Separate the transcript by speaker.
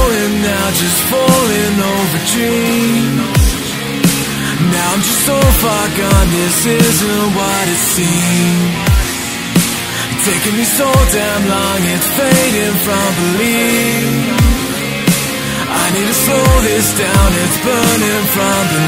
Speaker 1: going now, just falling over dreams. Now I'm just so far gone, this isn't what it seems. Taking me so damn long, it's fading from belief. I need to slow this down, it's burning from beneath.